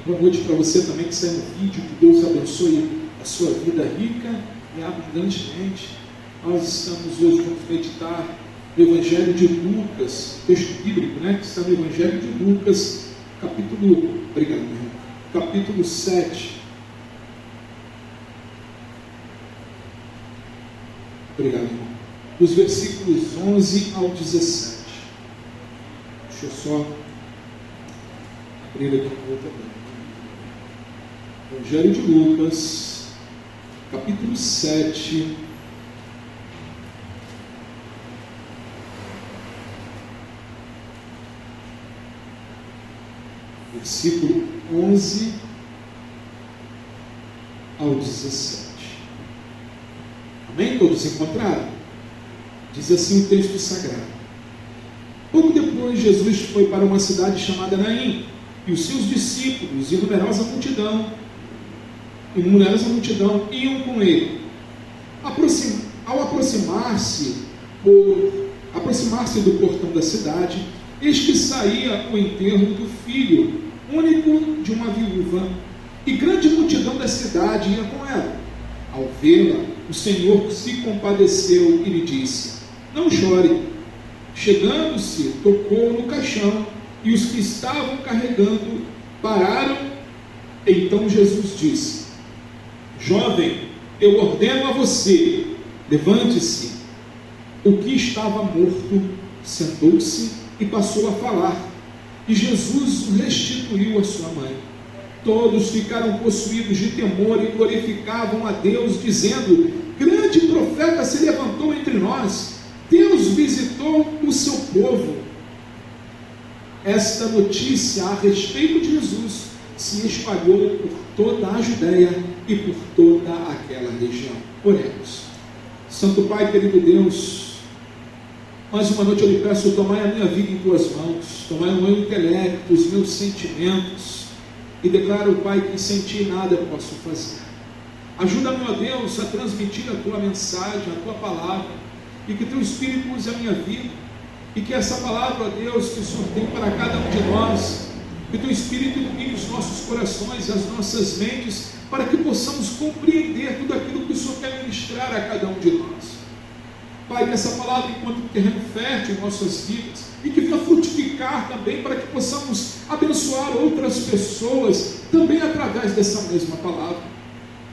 Boa noite para você também que saiu no vídeo. Que Deus abençoe a sua vida rica e abundantemente. Nós estamos hoje, vamos meditar no Evangelho de Lucas, texto bíblico, né? Que está no Evangelho de Lucas, capítulo 7. Obrigado, irmão. Dos versículos 11 ao 17. Deixa eu só abrir aqui o meu também. Evangelho de Lucas, capítulo 7. Versículo 11 ao 17. Amém? Todos encontraram? Diz assim o texto sagrado. Pouco depois, Jesus foi para uma cidade chamada Naim, e os seus discípulos e numerosa multidão iam com ele. Ao aproximar-se do portão da cidade, eis que saía o enterro do filho único de uma viúva, e grande multidão da cidade ia com ela. Ao vê-la, o Senhor se compadeceu e lhe disse: não chore. Chegando-se, tocou no caixão, e os que estavam carregando pararam. Então Jesus disse: jovem, eu ordeno a você, levante-se. O que estava morto sentou-se e passou a falar, e Jesus o restituiu à sua mãe. Todos ficaram possuídos de temor e glorificavam a Deus, dizendo: grande profeta se levantou entre nós, Deus visitou o seu povo. Esta notícia a respeito de Jesus se espalhou por toda a Judéia e por toda aquela região. Oremos. Santo Pai, querido Deus, mais uma noite eu lhe peço: tomai a minha vida em tuas mãos, tomai o meu intelecto, os meus sentimentos, e declaro, Pai, que sem ti nada eu posso fazer. Ajuda-me, ó Deus, a transmitir a tua mensagem, a tua palavra, e que teu Espírito use a minha vida, e que essa palavra, ó Deus, que o Senhor tem para cada um de nós, que teu Espírito ilumine os nossos corações, as nossas mentes, para que possamos compreender tudo aquilo que o Senhor quer ministrar a cada um de nós. Pai, que essa palavra encontre um terreno fértil em nossas vidas, e que venha frutificar também, para que possamos abençoar outras pessoas também através dessa mesma palavra.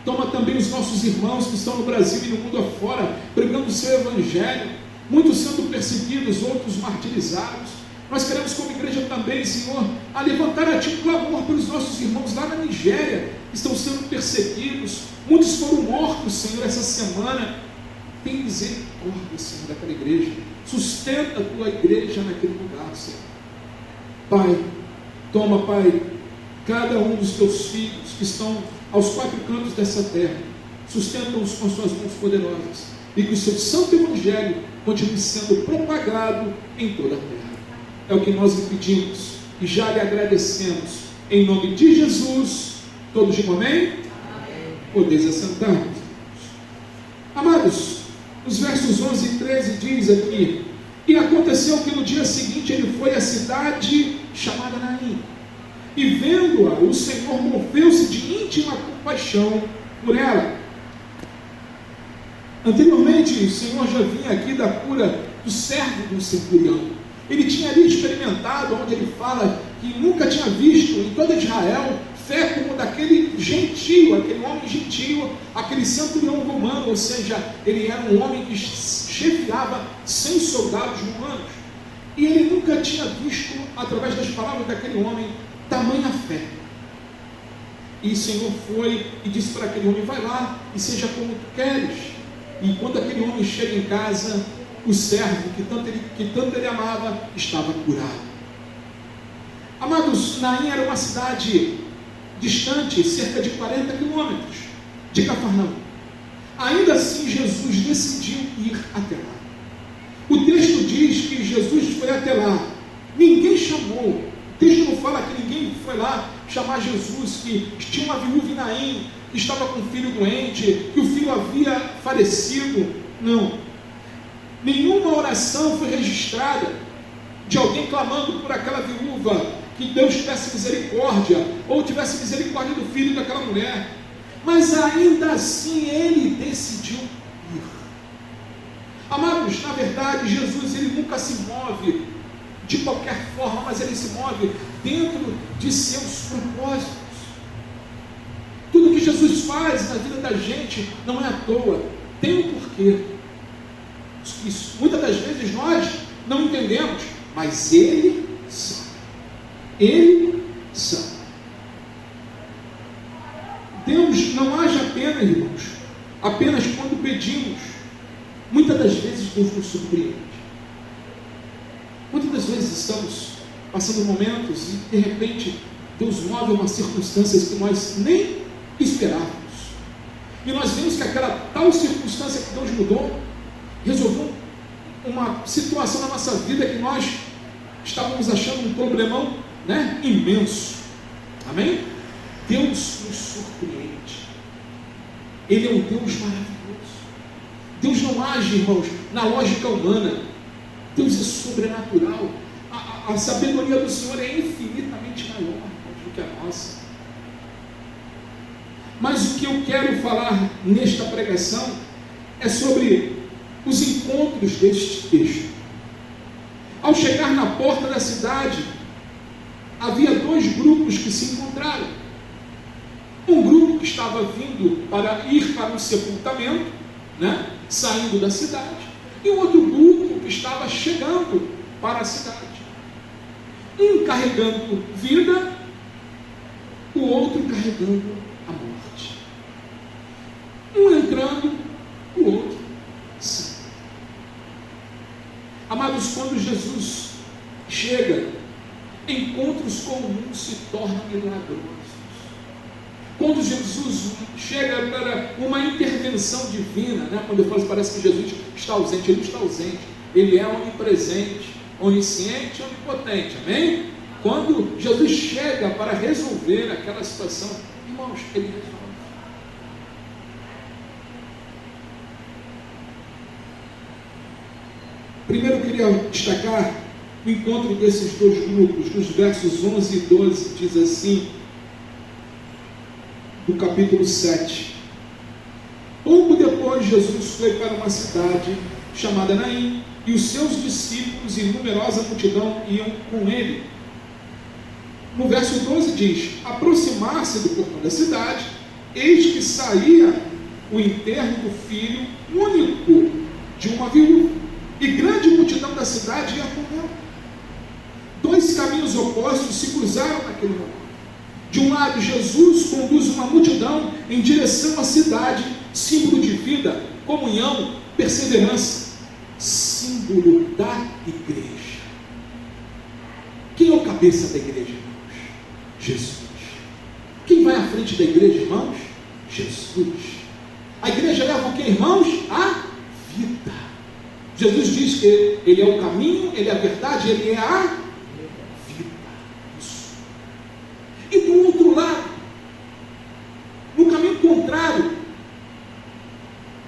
Toma também os nossos irmãos que estão no Brasil e no mundo afora, pregando o seu evangelho, muitos sendo perseguidos, outros martirizados. Nós queremos, como igreja também, Senhor, a levantar a Ti um clamor pelos nossos irmãos lá na Nigéria, que estão sendo perseguidos. Muitos foram mortos, Senhor, essa semana. Tem misericórdia, Senhor, daquela igreja. Sustenta a Tua igreja naquele lugar, Senhor. Pai, toma, Pai, cada um dos Teus filhos que estão aos quatro cantos dessa terra. Sustenta-os com Suas mãos poderosas. E que o Seu santo evangelho continue sendo propagado em toda a terra. É o que nós lhe pedimos e já lhe agradecemos. Em nome de Jesus. Todos digam amém? Amém. Podeis assentar. Amados, os versos 11 e 13 diz aqui: e aconteceu que no dia seguinte ele foi à cidade chamada Naim, e vendo-a, o Senhor moveu-se de íntima compaixão por ela. Anteriormente, o Senhor já vinha aqui da cura do servo do centurião. Ele tinha ali experimentado, onde ele fala que nunca tinha visto em toda Israel fé como daquele gentio, aquele homem gentio, aquele centurião romano, ou seja, ele era um homem que chefiava 100 soldados romanos. E ele nunca tinha visto, através das palavras daquele homem, tamanha fé. E o Senhor foi e disse para aquele homem: vai lá e seja como tu queres. E quando aquele homem chega em casa, o servo que tanto ele amava estava curado. Amados, Naim era uma cidade distante, cerca de 40 quilômetros de Cafarnaum. Ainda assim, Jesus decidiu ir até lá. O texto diz que Jesus foi até lá. Ninguém chamou. O texto não fala que ninguém foi lá chamar Jesus, que tinha uma viúva em Naim, que estava com um filho doente, que o filho havia falecido. Não. Nenhuma oração foi registrada de alguém clamando por aquela viúva. que Deus tivesse misericórdia, ou tivesse misericórdia do filho daquela mulher, mas ainda assim ele decidiu ir. Amados, na verdade, Jesus ele nunca se move de qualquer forma, mas ele se move dentro de seus propósitos. Tudo que Jesus faz na vida da gente não é à toa, tem um porquê. Isso, muitas das vezes nós não entendemos, mas Ele sabe. Ele sabe. Deus não age apenas, irmãos, apenas quando pedimos. Muitas das vezes Deus nos surpreende. Muitas das vezes estamos passando momentos e de repente Deus move uma circunstância que nós nem esperávamos. E nós vemos que aquela tal circunstância que Deus mudou, resolveu uma situação na nossa vida que nós estávamos achando um problemão, imenso. Amém? Deus nos surpreende. Ele é um Deus maravilhoso. Deus não age, irmãos, na lógica humana. Deus é sobrenatural. A sabedoria do Senhor é infinitamente maior do que a nossa. Mas o que eu quero falar nesta pregação é sobre os encontros deste texto. Ao chegar na porta da cidade, havia dois grupos que se encontraram. Um grupo que estava vindo para ir para o sepultamento, saindo da cidade, e um outro grupo que estava chegando para a cidade. Um carregando vida, o outro carregando a morte. Um entrando, o outro saindo. Amados, quando Jesus chega, encontros comuns se tornam milagrosos. Quando Jesus chega para uma intervenção divina, quando eu falo, parece que Jesus está ausente, ele não está ausente, ele é onipresente, onisciente e onipotente, amém? Quando Jesus chega para resolver aquela situação, irmãos, ele resolve. Primeiro eu queria destacar o encontro desses dois grupos, nos versos 11 e 12, diz assim, do capítulo 7. Pouco depois, Jesus foi para uma cidade chamada Naim, e os seus discípulos e numerosa multidão iam com ele. No verso 12 diz: aproximar-se do portão da cidade, eis que saía o enterro do filho único de uma viúva, e grande multidão da cidade ia com ela. Dois caminhos opostos se cruzaram naquele momento. De um lado, Jesus conduz uma multidão em direção à cidade, símbolo de vida, comunhão, perseverança, símbolo da igreja. Quem é o cabeça da igreja, irmãos? Jesus. Quem vai à frente da igreja, irmãos? Jesus. A igreja leva o que, irmãos? A vida. Jesus diz que Ele é o caminho, Ele é a verdade, Ele é a vida. Isso. E do outro lado, no caminho contrário,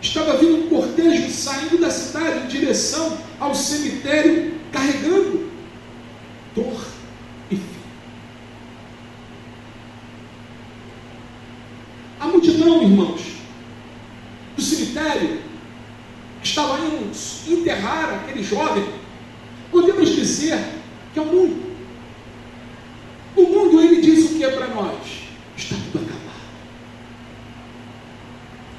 estava vindo um cortejo saindo da cidade em direção ao cemitério, carregando dor e fim. A multidão, irmãos, do cemitério, que estava indo enterrar aquele jovem, podemos dizer que é o mundo. O mundo, ele diz o que é para nós? Está tudo acabado.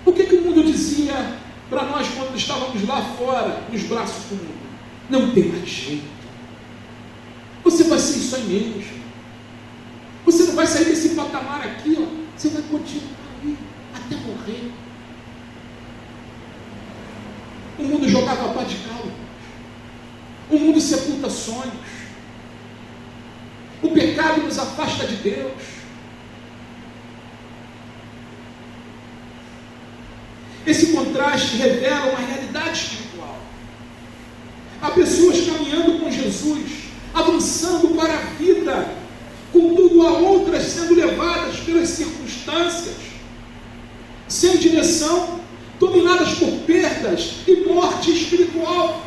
O que o mundo dizia para nós quando estávamos lá fora, nos braços do mundo? Não tem mais jeito. Você vai ser isso aí mesmo. Você não vai sair desse patamar aqui, ó. Você vai continuar aí até morrer. O mundo jogava pá de cal. O mundo sepulta sonhos. O pecado nos afasta de Deus. Esse contraste revela uma realidade espiritual. Há pessoas caminhando com Jesus, avançando para a vida, contudo há outras sendo levadas pelas circunstâncias, sem direção, dominadas por perdas e morte espiritual.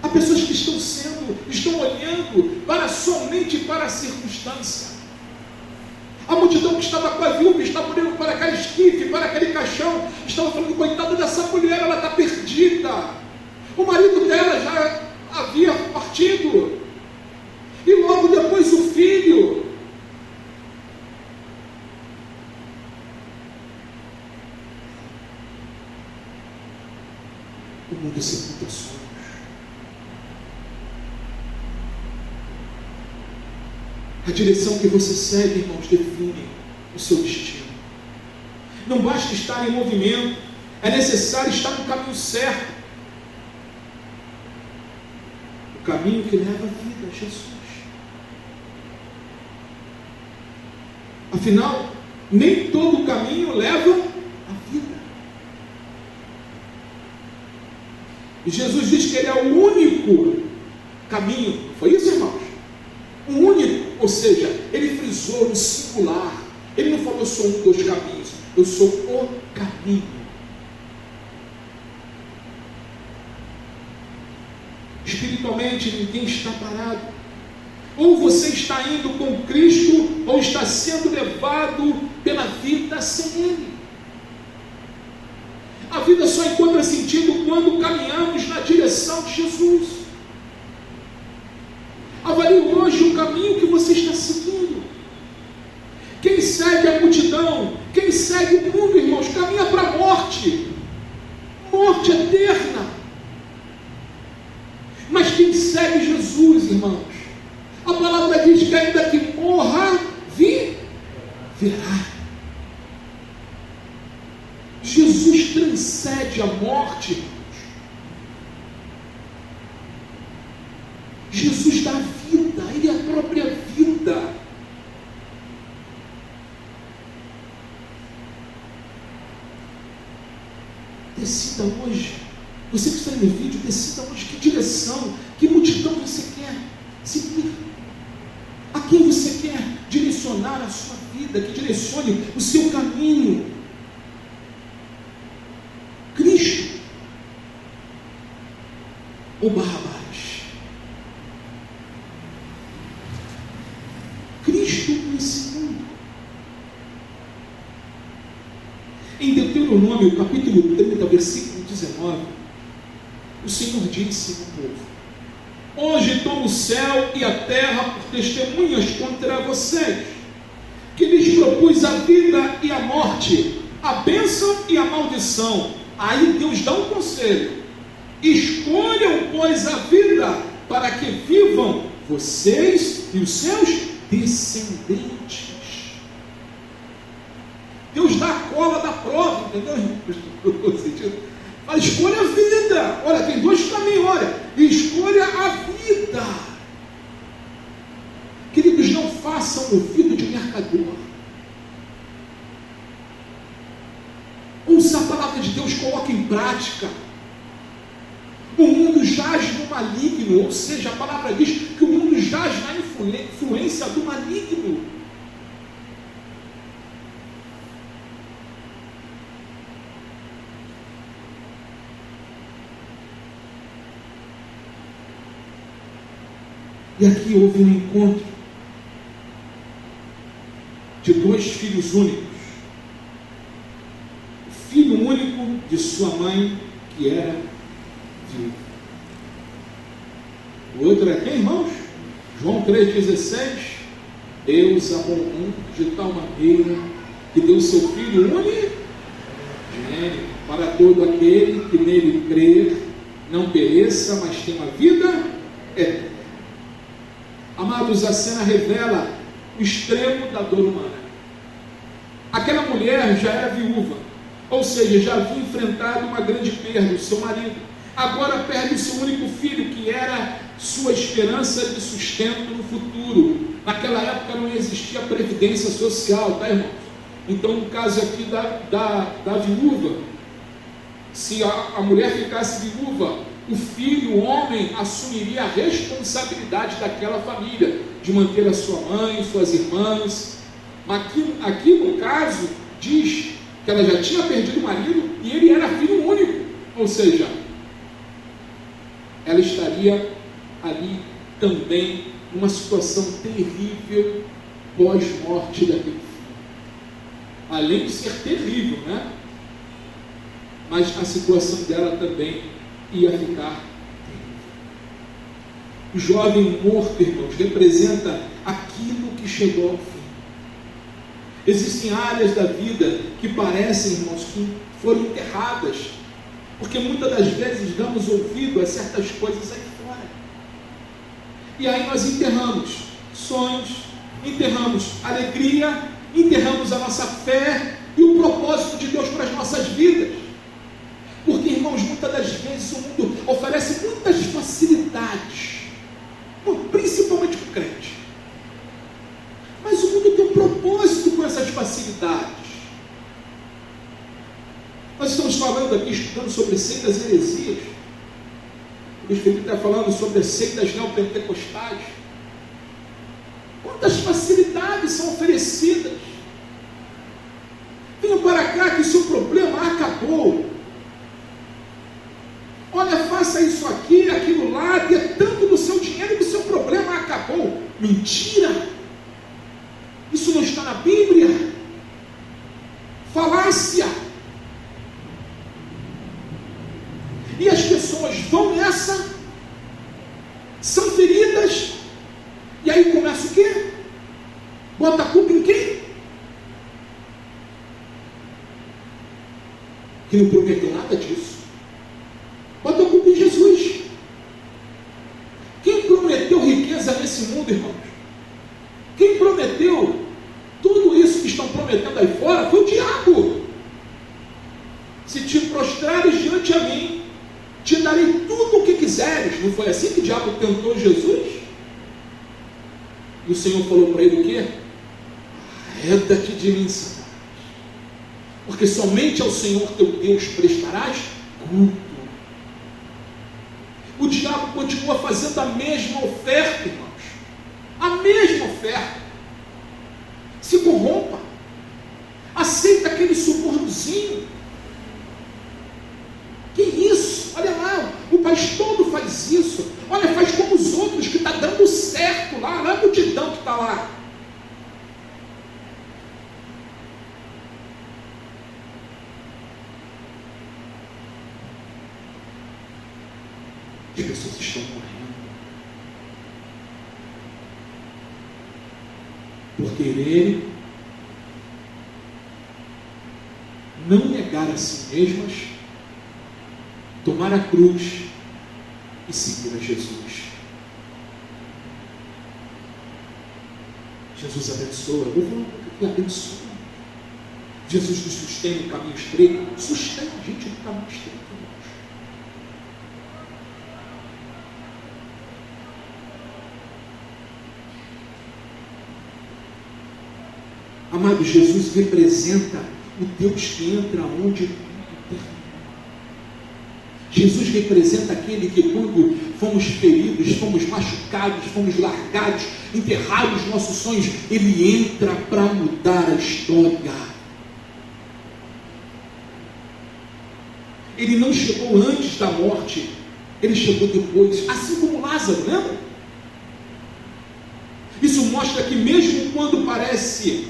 Há pessoas que estão olhando somente para a circunstância. A multidão que estava com a viúva, estava olhando para aquele esquife, para aquele caixão, estava falando, coitada dessa mulher, ela está perdida. O marido dela já havia partido. E logo depois o filho. O mundo sepulta sonhos. A direção que você segue, irmãos, define o seu destino. Não basta estar em movimento, é necessário estar no caminho certo. O caminho que leva à vida, Jesus. Afinal, nem todo caminho leva à vida. E Jesus diz que Ele é o único caminho. Foi isso, irmãos? O único, ou seja, Ele frisou no singular. Ele não falou só um dos caminhos. Eu sou o caminho. Espiritualmente, ninguém está parado. Ou você está indo com Cristo, ou está sendo levado pela vida sem Ele. A vida só encontra sentido quando caminhamos na direção de Jesus. Avalie hoje o caminho que você está seguindo. Quem segue a multidão, quem segue o mundo, irmãos, caminha para a morte. Morte eterna. Mas quem segue Jesus, irmãos, a palavra diz que ainda que morra, viverá. Jesus transcende a morte, irmãos. Jesus dá vida, Ele é a própria vida. Decida hoje, você que está no vídeo, decida hoje que direção, que multidão você quer seguir. A quem você quer direcionar a sua vida, que direcione o seu caminho. Cristo ou Barrabás? Cristo nesse mundo. Em Deuteronômio, capítulo 30, versículo 19, o Senhor disse ao povo: hoje tomo o céu e a terra por testemunhas contra vocês, que lhes propus a vida e a morte, a bênção e a maldição. Aí Deus dá um conselho: escolham, pois, a vida, para que vivam vocês e os seus descendentes. Deus dá a cola da prova, entendeu? Mas escolha a vida. Olha, tem dois caminhos, olha. Escolha a vida. Queridos, não façam ouvido de mercador. Ouça a palavra de Deus, coloque em prática. O mundo jaz no maligno, ou seja, a palavra diz que o mundo jaz na influência do maligno. E aqui houve um encontro de dois filhos únicos. O filho único de sua mãe, que era viúva. O outro é quem, irmãos? João 3,16. Deus amou o mundo de tal maneira que deu seu Filho unigênito para todo aquele que nele crer, não pereça, mas tenha uma vida eterna. Amados, a cena revela o extremo da dor humana. Aquela mulher já era viúva, ou seja, já havia enfrentado uma grande perda, o seu marido. Agora perde o seu único filho, que era sua esperança de sustento no futuro. Naquela época não existia previdência social, tá, irmãos? Então, no caso aqui da viúva, se a mulher ficasse viúva, o filho, o homem, assumiria a responsabilidade daquela família, de manter a sua mãe, suas irmãs. Aqui no caso, diz que ela já tinha perdido o marido e ele era filho único, ou seja, ela estaria ali também numa situação terrível pós-morte daquele filho. Além de ser terrível, né? Mas a situação dela também ia ficar terrível. O jovem morto, irmãos, representa aquilo que chegou ao fim. Existem áreas da vida que parecem, irmãos, que foram enterradas, porque muitas das vezes damos ouvido a certas coisas aí fora. E aí nós enterramos sonhos, enterramos alegria, enterramos a nossa fé e o propósito de Deus para as nossas vidas. Porque, irmãos, muitas das vezes o mundo oferece muitas facilidades, principalmente para o crente. Mas o mundo tem um propósito com essas facilidades. Nós estamos falando aqui, estudando sobre seitas e heresias. O Felipe está falando sobre as seitas neopentecostais. Quantas facilidades são oferecidas? Venha para cá que o seu problema acabou. Olha, faça isso aqui, aquilo lá, dê tanto do seu dinheiro que o seu problema acabou. Mentira! Isso não está na Bíblia. Falácia. E as pessoas vão nessa, são feridas, e aí começa o quê? Bota a culpa em quem? Que não prometeu nada disso. Bota a culpa em Jesus. Quem prometeu riqueza nesse mundo, irmãos? Quem prometeu tudo isso que estão prometendo aí fora foi o diabo. Se te prostrares diante a mim, te darei tudo o que quiseres. Não foi assim que o diabo tentou Jesus? E o Senhor falou para ele o quê? Arreda-te de mim, Satanás, porque somente ao Senhor teu Deus prestarás culto. O diabo continua fazendo a mesma oferta, irmãos. A mesma oferta. Se corrompa. Aceita aquele subornozinho. Que isso? Olha lá, o país todo faz isso. Olha, faz como os outros, que está dando certo lá. Olha a multidão que está lá. As pessoas estão morrendo por quererem não negar a si mesmas, tomar a cruz e seguir a Jesus. Jesus abençoa. Eu vou falar um pouco aqui, abençoa. Jesus nos sustém no caminho estreito. Sustém a gente no caminho estreito. Amado, Jesus representa o Deus que entra onde tudo termina. Jesus representa aquele que, quando fomos feridos, fomos machucados, fomos largados, enterrados nossos sonhos, Ele entra para mudar a história. Ele não chegou antes da morte, Ele chegou depois, assim como Lázaro, lembra? Isso mostra que mesmo quando parece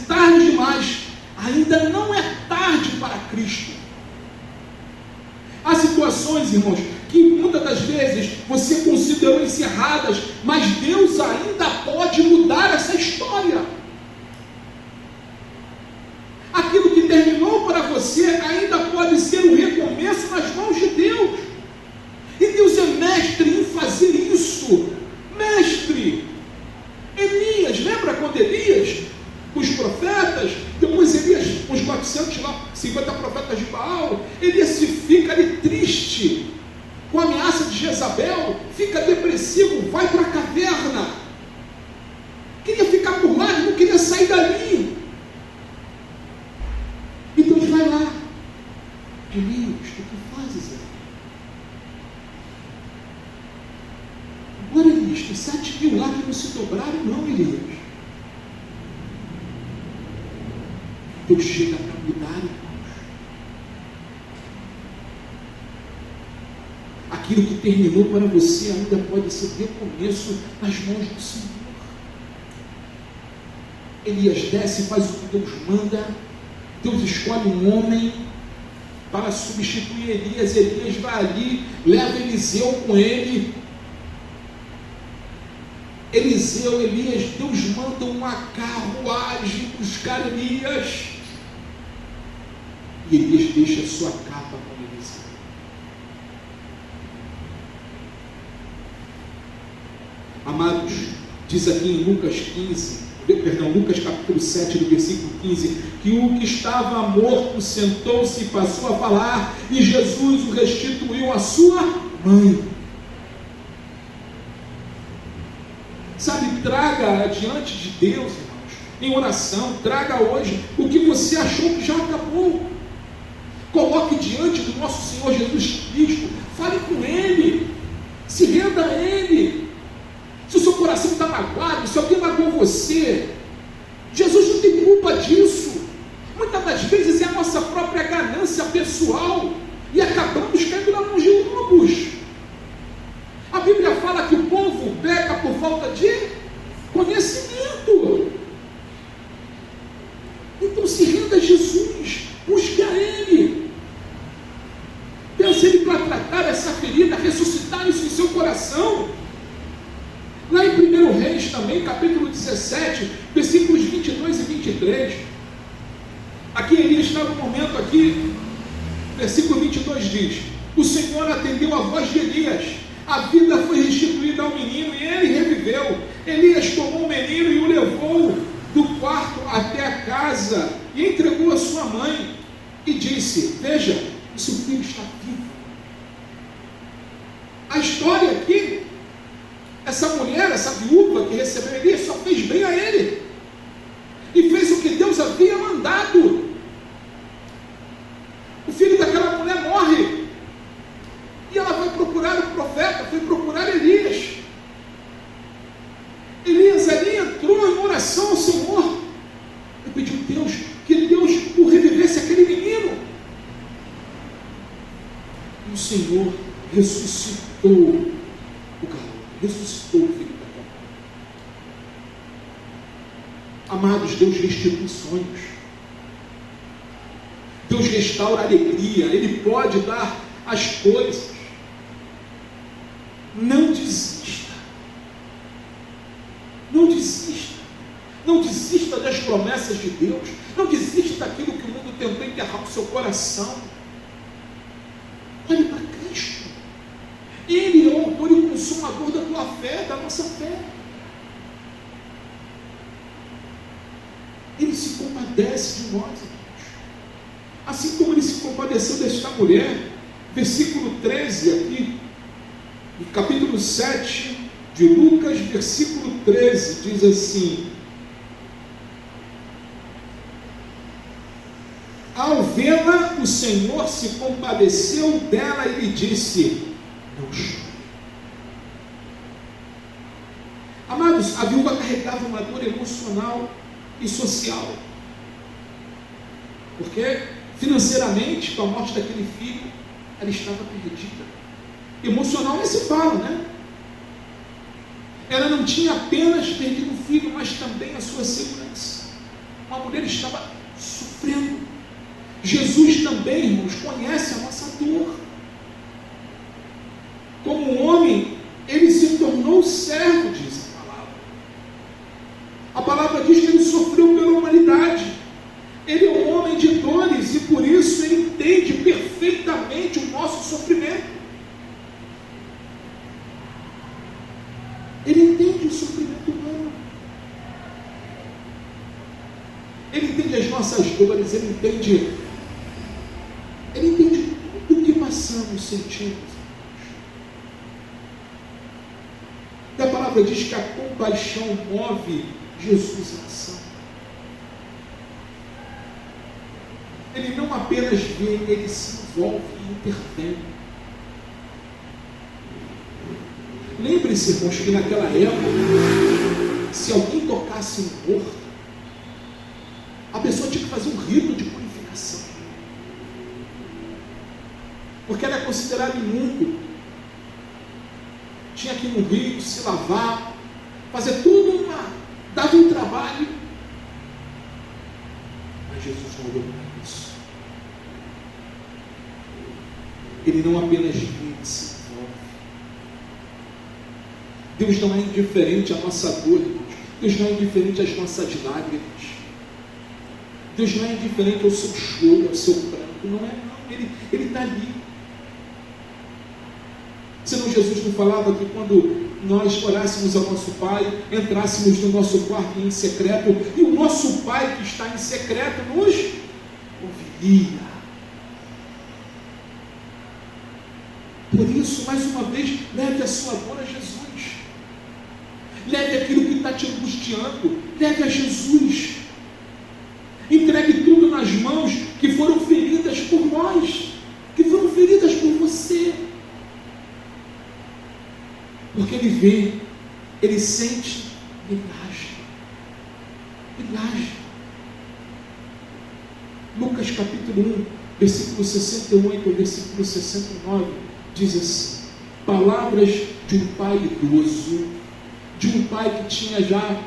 tarde demais, ainda não é tarde para Cristo. Há situações, irmãos, que muitas das vezes você considerou encerradas, mas Deus ainda pode mudar essa história. Aquilo que terminou para você ainda pode ser um recomeço nas mãos de Deus. E Deus é mestre em fazer isso. Mestre. Elias, lembra quando Elias, os profetas, depois Elias, os 450 profetas de Baal, Elias fica ali triste com a ameaça de Jezabel, fica depressivo, vai para a caverna, queria ficar por lá, não queria sair dali. E Deus vai lá: Elias, o que fazes aí? Agora, Elias, tem 7.000 lá que não se dobraram, não, Elias. Deus chega para mudar, irmãos. aquilo que terminou para você ainda pode ser recomeço nas mãos do Senhor. Elias desce, faz o que Deus manda. Deus escolhe um homem para substituir Elias. Elias vai ali, leva Eliseu com ele. Elias, Deus manda uma carruagem buscar Elias. E Elias deixa sua capa com Eliseu. Amados, diz aqui em Lucas capítulo 7, do versículo 15, que o que estava morto sentou-se e passou a falar, e Jesus o restituiu à sua mãe. Sabe, traga diante de Deus, irmãos, em oração, traga hoje o que você achou que já acabou. Coloque diante do nosso Senhor Jesus Cristo, fale com Ele, se renda a Ele. Se o seu coração está magoado, se alguém magoou você, Jesus não tem culpa disso. Muitas das vezes é a nossa própria ganância pessoal e acabamos caindo nas mãos de lobos. A Bíblia fala que o povo peca por falta de conhecimento. Então se renda a Jesus, busque a Ele. Peça Ele para tratar essa ferida, ressuscitar isso em seu coração. Lá em 1 Reis também, capítulo 17, versículos 22 e 23. Aqui Elias está no momento aqui, versículo 22 diz: o Senhor atendeu a voz de Elias, a vida foi restituída ao menino e ele reviveu. Elias tomou o menino e o levou do quarto até a casa e entregou a sua mãe e disse: veja, o seu filho está vivo. A história aqui, essa mulher, essa viúva que recebeu Elias, só fez bem a ele e fez o que Deus havia mandado. O filho daquela mulher morre e ela vai procurar o profeta, foi procurar Elias. Elias ali entrou em oração ao Senhor e pediu a Deus que Deus o revivesse aquele menino. E o Senhor ressuscitou o garoto, ressuscitou o filho daquela mulher. Amados, Deus restitui sonhos, Deus restaura a alegria, Ele pode dar as coisas. Não desista, não desista, não desista das promessas de Deus, não desista daquilo que o mundo tentou enterrar no seu coração. Olhe para Cristo, Ele é o autor e consumador da tua fé, da nossa fé. Ele se compadece de nós, irmãos, assim como Ele se compadeceu desta mulher. Versículo 13 aqui, no capítulo 7 de Lucas, versículo 13, diz assim: ao vê-la, o Senhor se compadeceu dela e lhe disse: não chore. Amados, a viúva carregava uma dor emocional e social, porque financeiramente, com a morte daquele filho, ela estava perdida. Emocional nem se fala, né? Ela não tinha apenas perdido o filho, mas também a sua segurança. Uma mulher estava sofrendo. Jesus também, irmãos, conhece a nossa dor. Como um homem, Ele se tornou servo, diz a palavra. A palavra diz que Ele sofreu pela humanidade. Ele é um homem de dores e por isso Ele entende perfeitamente o nosso sofrimento. Ele entende o sofrimento humano. Ele entende as nossas dores, Ele entende tudo o que passamos, sentimos. E a palavra diz que a compaixão move Jesus à ação. Ele não apenas vê, Ele se envolve e intervém. Lembre-se, irmãos, que naquela época, se alguém tocasse um morto, a pessoa tinha que fazer um rito de purificação, porque era considerado imundo. tinha que ir no rio, se lavar, fazer tudo dava um trabalho. Mas Jesus não olhou para isso. Ele não apenas vê, ele se envolve. Deus não é indiferente à nossa dor, irmãos. Deus não é indiferente às nossas lágrimas. Deus não é indiferente ao seu choro, ao seu pranto. Não é, não. Ele está ali. Senão Jesus não falava que quando nós orássemos ao nosso Pai, entrássemos no nosso quarto em secreto, e o nosso Pai que está em secreto nos ouviria. Por isso, mais uma vez, leve a sua dor a Jesus. Leve aquilo que está te angustiando. Leve a Jesus. Entregue tudo nas mãos que foram feridas por nós, que foram feridas por você. Porque Ele vê, Ele sente, Ele age. Ele age. Lucas capítulo 1, versículo 68 ao versículo 69, diz assim: palavras de um pai idoso, de um pai que tinha já,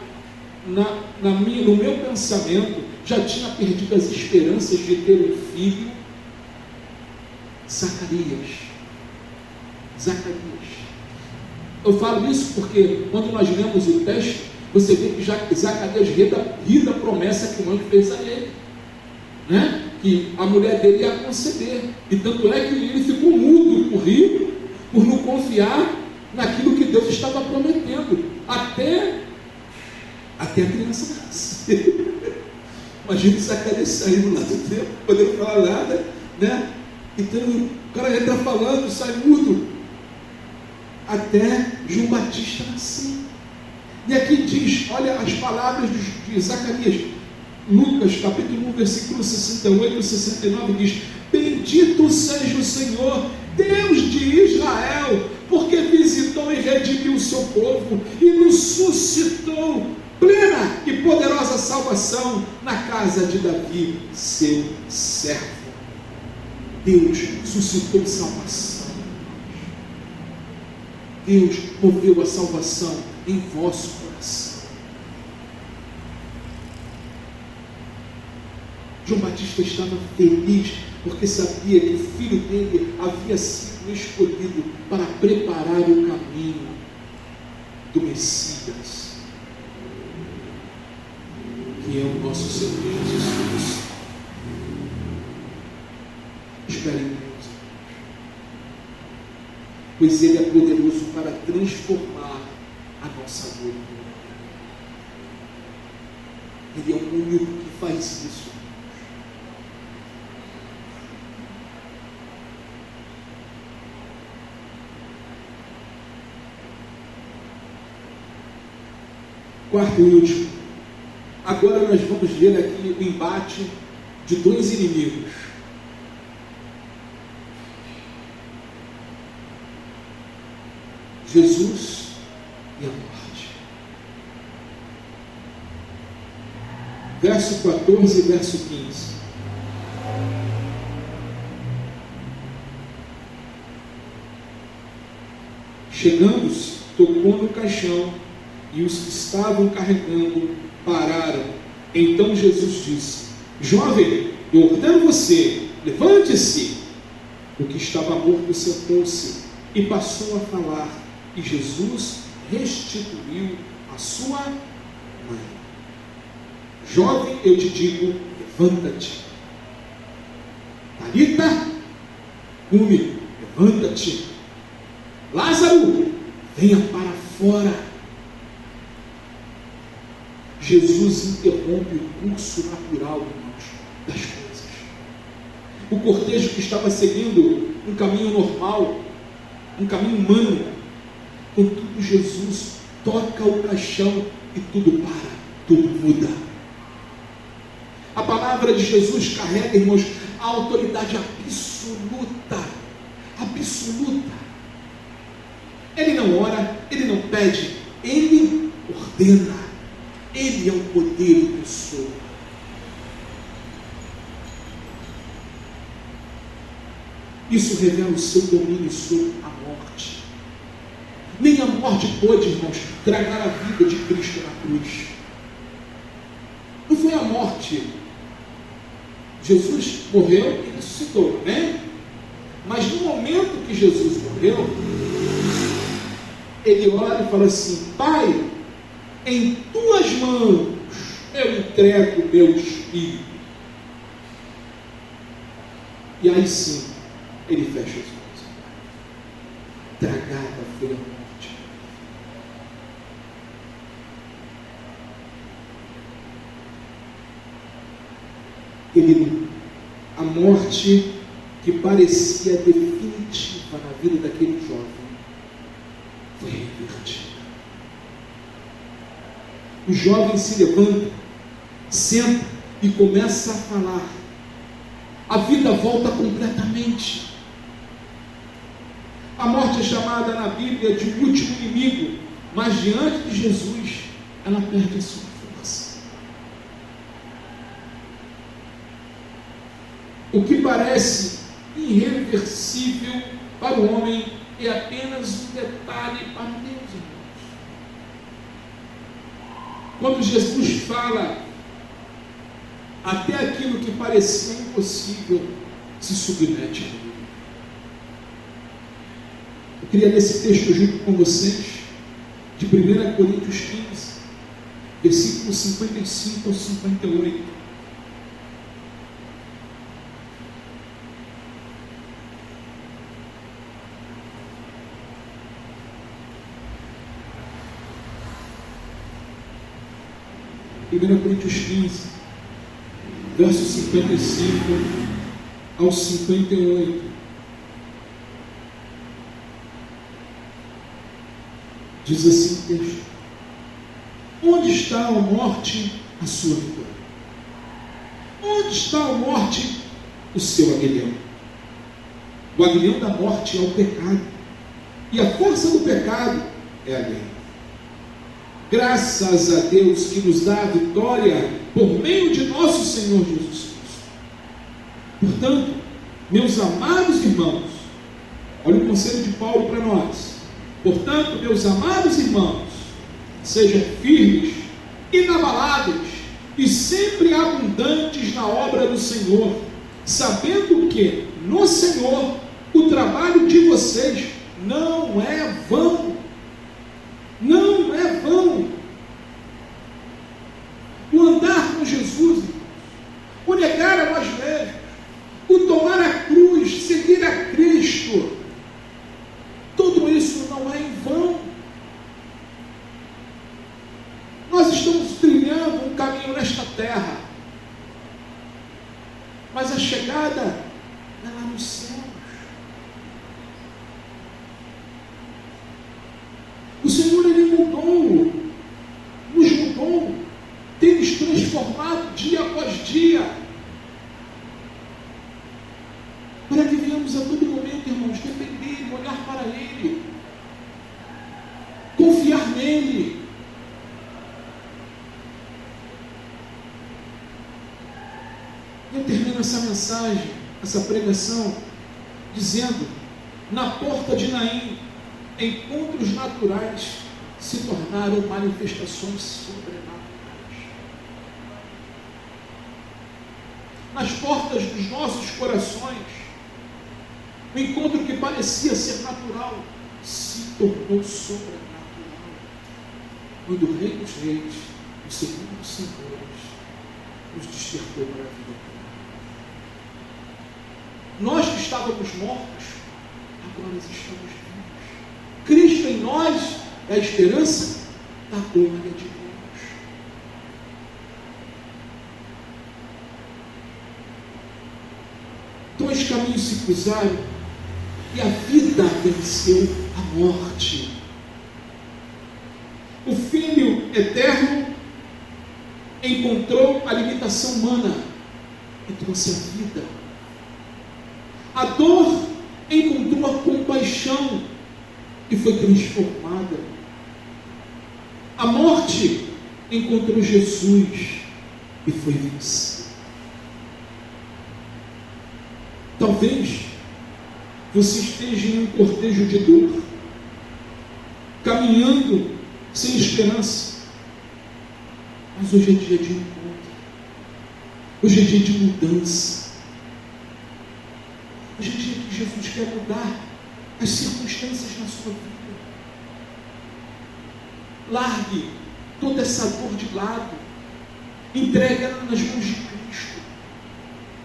no meu pensamento, já tinha perdido as esperanças de ter um filho, Zacarias. Eu falo isso porque quando nós lemos o texto, você vê que Zacarias ri da promessa que o anjo fez a ele, né? Que a mulher dele ia conceder. E tanto é que ele ficou mudo por rir, por não confiar naquilo que Deus estava prometendo, até a criança nascer. Imagina Zacarias saindo lá do templo, podendo falar nada, né? Então o cara entra falando, sai mudo, até João Batista nascer. E aqui diz, olha as palavras de Zacarias, Lucas capítulo 1, versículo 68 e 69, diz: bendito seja o Senhor, Deus de Israel, porque visitou e redimiu o seu povo, e nos suscitou plena e poderosa salvação na casa de Davi, seu servo. Deus suscitou salvação. Deus moveu a salvação em vosso coração. João Batista estava feliz porque sabia que o filho dele havia sido escolhido para preparar o caminho do Messias, que é o nosso Senhor Jesus Cristo. Espere em Deus, pois Ele é poderoso para transformar a nossa dor. Ele é o único que faz isso. Quarto e último. Agora nós vamos ver aqui o embate de dois inimigos. Jesus e a morte. Verso 14 e verso 15. Chegando-se, tocou no caixão, e os que estavam carregando pararam. Então Jesus disse: jovem, eu ordeno você, levante-se. O que estava morto sentou-se e passou a falar, e Jesus restituiu a sua mãe. Jovem, eu te digo, levanta-te. Talita, cumi, levanta-te. Lázaro, venha para fora. Jesus interrompe o curso natural, irmãos, das coisas. O cortejo que estava seguindo um caminho normal, um caminho humano, contudo Jesus toca o caixão e tudo para, tudo muda. A palavra de Jesus carrega, irmãos, a autoridade absoluta. Absoluta. Ele não ora, ele não pede, ele ordena. Ele é o poder do Senhor. Isso revela o seu domínio sobre a morte. Nem a morte pôde, irmãos, tragar a vida de Cristo na cruz? Não foi a morte. Jesus morreu e ressuscitou, né? Mas no momento que Jesus morreu, ele ora e fala assim: Pai, em tuas mãos eu entrego o meu espírito. E aí sim, ele fecha os olhos. Tragada foi a morte. A morte que parecia definitiva na vida daquele jovem foi revertida. O jovem se levanta, senta e começa a falar. A vida volta completamente. A morte é chamada na Bíblia de último inimigo, mas diante de Jesus, ela perde a sua força. O que parece irreversível para o homem é apenas um detalhe para Deus, irmãos. Quando Jesus fala, até aquilo que parecia impossível se submete a Ele. Eu queria ler esse texto junto com vocês, de 1 Coríntios 15, versículos 55 ao 58. Primeira Coríntios 15, versos 55 ao 58. Diz assim o texto: onde está, ó morte, a sua vitória? Onde está, ó morte, o seu aguilhão? O aguilhão da morte é o pecado, e a força do pecado é a lei. Graças a Deus que nos dá a vitória por meio de nosso Senhor Jesus Cristo. Portanto, meus amados irmãos, olha o conselho de Paulo para nós. Portanto, meus amados irmãos, sejam firmes, inabaláveis e sempre abundantes na obra do Senhor, sabendo que no Senhor o trabalho de vocês não é vão. Não é vão. O andar com Jesus, o negar a nós mesmos, o tomar a cruz, seguir a Cristo, tudo isso não é em vão. Nós estamos trilhando um caminho nesta terra, mas a chegada é lá no céu. O Senhor, Ele mudou, nos mudou, tem nos transformado dia após dia, para que venhamos a todo momento, irmãos, depender dEle, olhar para Ele, confiar nele. Eu termino essa mensagem, essa pregação, dizendo: na porta de Naim, encontros naturais se tornaram manifestações sobrenaturais. Nas portas dos nossos corações, o encontro que parecia ser natural se tornou sobrenatural. Quando o Rei dos Reis, o Senhor dos Senhores, nos despertou para a vida. Nós que estávamos mortos, agora estamos vivos. Cristo em nós é a esperança da glória de Deus. Dois caminhos se cruzaram e a vida venceu a morte. O Filho eterno encontrou a limitação humana e trouxe a vida. A dor encontrou a compaixão e foi transformada. A morte encontrou Jesus e foi vencida. Talvez você esteja em um cortejo de dor, caminhando caminhando sem esperança. Mas hoje é dia de encontro. Hoje é dia de mudança. Hoje é dia que Jesus quer mudar as circunstâncias na sua vida. Largue toda essa dor de lado. Entregue ela nas mãos de Cristo.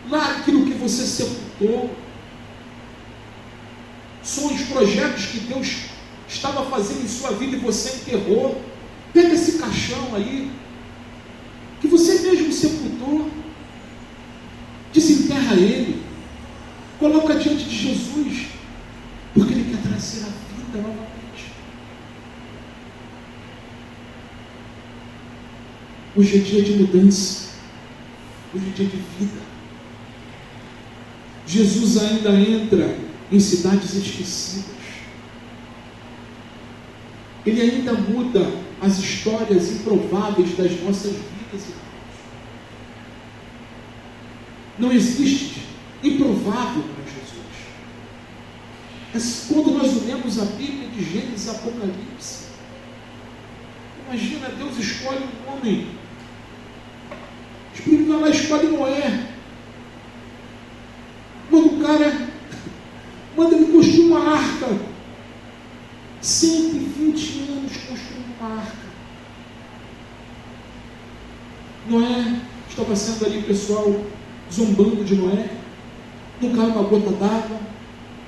Largue aquilo que você sepultou. Sonhos, projetos que Deus estava fazendo em sua vida e você enterrou. Pega esse caixão aí, que você mesmo sepultou. Desenterra ele. Coloca diante de Jesus. Porque Ele quer trazer a vida novamente. Hoje é dia de mudança. Hoje é dia de vida. Jesus ainda entra em cidades esquecidas. Ele ainda muda as histórias improváveis das nossas vidas, irmãos. Não existe improvável para Jesus. Mas quando nós lemos a Bíblia de Gênesis e Apocalipse, imagina, Deus escolhe um homem. O Espírito vai lá e escolhe Noé. Manda ele construir uma arca. 120 anos construindo uma arca. Noé estava sendo ali, pessoal, zombando de Noé. Não caiu uma gota d'água.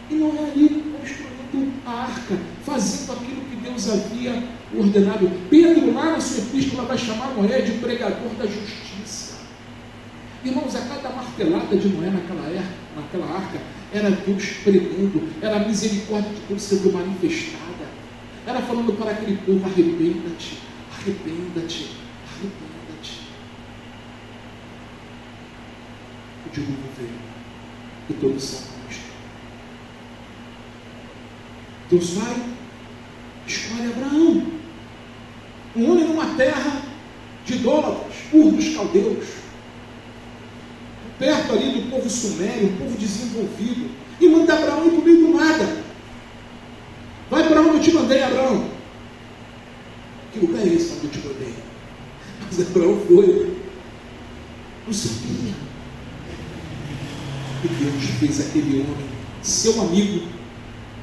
E Noé ali construindo a arca, fazendo aquilo que Deus havia ordenado. Pedro, lá na sua epístola, vai chamar Noé de pregador da justiça. Irmãos, a cada martelada de Noé naquela arca, era Deus pregando, era a misericórdia de Deus sendo manifestada. Era falando para aquele povo: arrependa-te, arrependa-te, arrependa-te. O dilúvio veio e todos são justos. Deus vai, escolhe Abraão, um homem numa terra de idólatras, Ur dos caldeus, perto ali do povo sumério, um povo desenvolvido, e manda Abraão ir para o meio do nada. Vai para onde eu te mandei, Abraão. Que lugar é esse onde eu te mandei? Mas Abraão foi. Não sabia. E Deus fez aquele homem seu amigo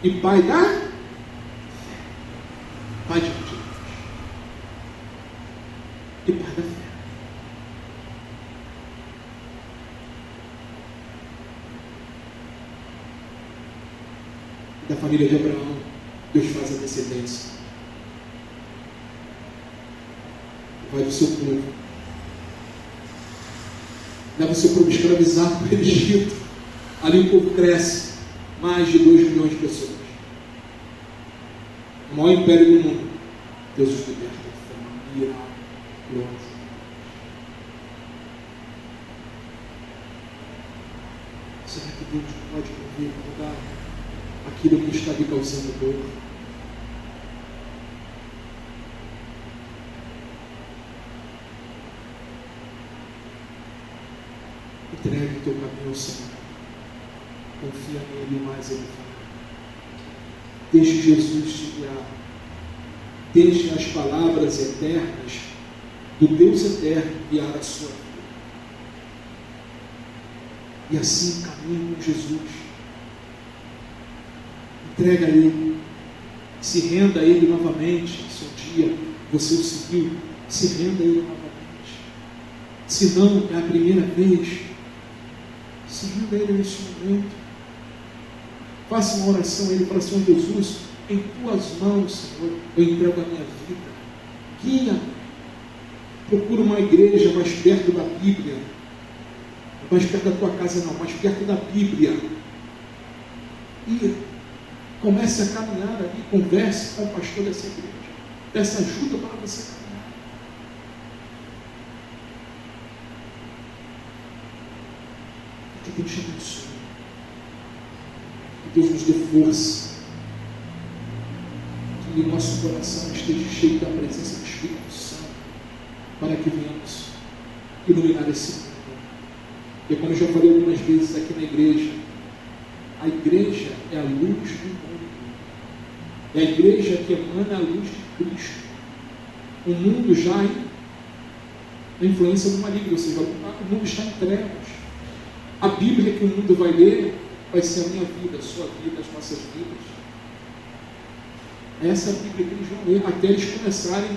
e pai da fé. Pai de Deus. E pai da fé. Da família de Abraão, Deus faz a descendência. Vai do seu povo. Leva o seu povo escravizado para o Egito. Ali o povo cresce. Mais de 2 milhões de pessoas. O maior império do mundo. Deus os liberta de forma miraculosa. Será que Deus pode mover, mudar aquilo que está lhe causando dor? Entregue o teu caminho ao Senhor. Confia nele, mais Ele fará. Deixe Jesus te guiar. Deixe as palavras eternas do Deus eterno guiar a sua vida. E assim caminhe com Jesus. Entrega a Ele. Se renda a Ele novamente. Se um dia você o seguiu, se renda a Ele novamente. Se não é a primeira vez, se renda a Ele nesse momento. Faça uma oração a Ele, fala: Senhor Jesus, em Tuas mãos, Senhor, eu entrego a minha vida. Guia-me. Procura uma igreja mais perto da Bíblia. Mais perto da tua casa não, mais perto da Bíblia. E comece a caminhar ali, converse com o pastor dessa igreja. Peça ajuda para você caminhar. Que Deus te abençoe. Que Deus nos dê força. Que o nosso coração esteja cheio da presença do Espírito Santo, para que venhamos iluminar esse mundo. E como eu já falei algumas vezes aqui na igreja, a igreja é a luz do mundo. É a igreja que emana a luz de Cristo. O mundo já a influência do maligno, ou seja, o mundo está em trevas. A Bíblia que o mundo vai ler vai ser a minha vida, a sua vida, as nossas vidas. Essa é a Bíblia que eles vão ler, até eles começarem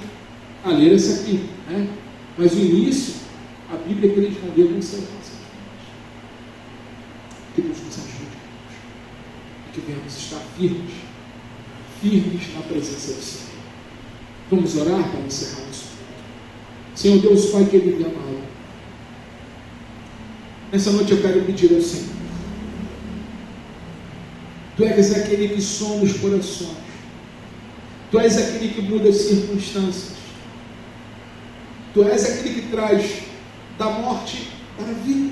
a ler essa aqui, né? Mas o início, a Bíblia que eles vão ler vão ser as nossas vidas. Que Deus nos ajude, e que venhamos estar firmes na presença do Senhor. Vamos orar para encerrar isso. Senhor Deus, Pai querido e amado, nessa noite eu quero pedir ao Senhor, Tu és aquele que soma os corações, Tu és aquele que muda as circunstâncias, Tu és aquele que traz da morte para a vida.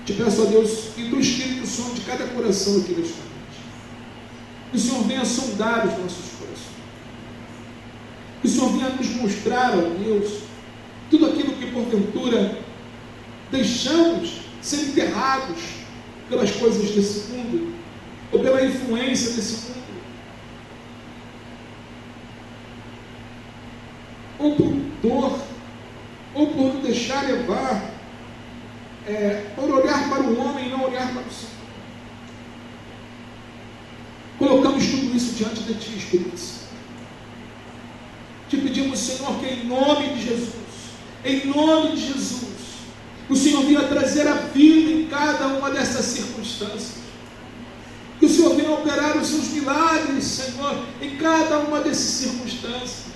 Te peço a Deus que o Espírito sonde cada coração aqui nesta noite, que o Senhor venha sondar os nossos corações, que o Senhor venha nos mostrar, ó Deus, tudo aquilo que porventura deixamos ser enterrados pelas coisas desse mundo, ou pela influência desse mundo, ou por dor, ou por nos deixar levar, por olhar para o homem e não olhar para o Senhor. Colocamos tudo isso diante de Ti, Espírito Santo. Te pedimos, Senhor, que em nome de Jesus, o Senhor venha trazer a vida em cada uma dessas circunstâncias. Que o Senhor venha operar os seus milagres, Senhor, em cada uma dessas circunstâncias.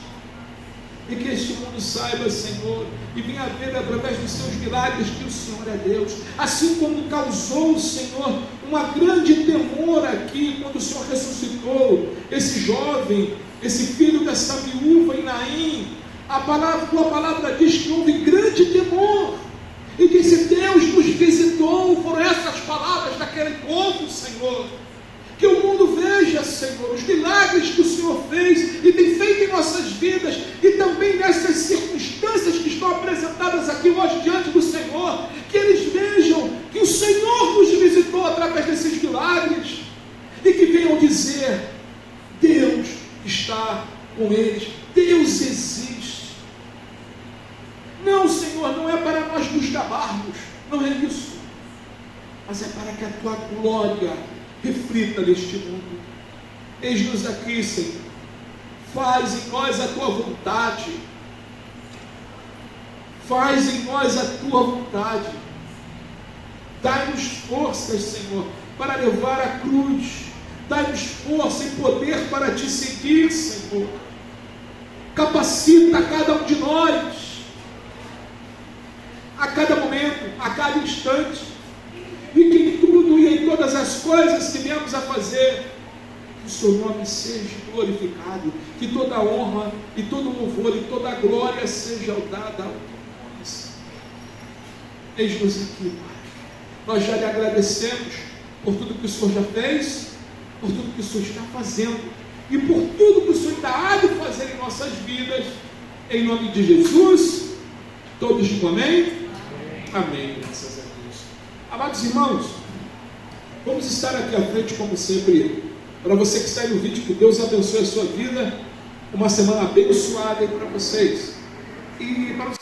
E que este mundo saiba, Senhor, e venha ver através dos seus milagres que o Senhor é Deus. Assim como causou, Senhor, uma grande temor aqui, quando o Senhor ressuscitou esse jovem, esse filho dessa viúva em Naim. Tua palavra diz que houve grande temor. E que esse Deus nos visitou, foram essas palavras daquele povo, Senhor. Que o mundo veja, Senhor, os milagres que o Senhor fez e tem feito em nossas vidas, e também nessas circunstâncias que estão apresentadas aqui hoje diante do Senhor, que eles vejam que o Senhor nos visitou através desses milagres, e que venham dizer: Deus está com eles, Deus existe. Não, Senhor, não é para nós nos gabarmos, não é isso, mas é para que a Tua glória reflita neste mundo. Eis-nos aqui, Senhor, faz em nós a Tua vontade, faz em nós a Tua vontade, dai-nos forças, Senhor, para levar a cruz, dai-nos força e poder para Te seguir, Senhor, capacita cada um de nós, a cada momento, a cada instante, e que em tudo e em todas as coisas que viemos a fazer, que o Seu nome seja glorificado, que toda honra e todo louvor e toda glória seja dada ao Teu nome, Senhor. Eis-nos aqui, Pai. Nós já lhe agradecemos por tudo que o Senhor já fez, por tudo que o Senhor está fazendo e por tudo que o Senhor ainda há de fazer em nossas vidas, em nome de Jesus. Todos digam amém? Amém, graças a Deus. Amados irmãos, vamos estar aqui à frente como sempre, para você que está aí no vídeo, que Deus abençoe a sua vida, uma semana abençoada aí para vocês, e para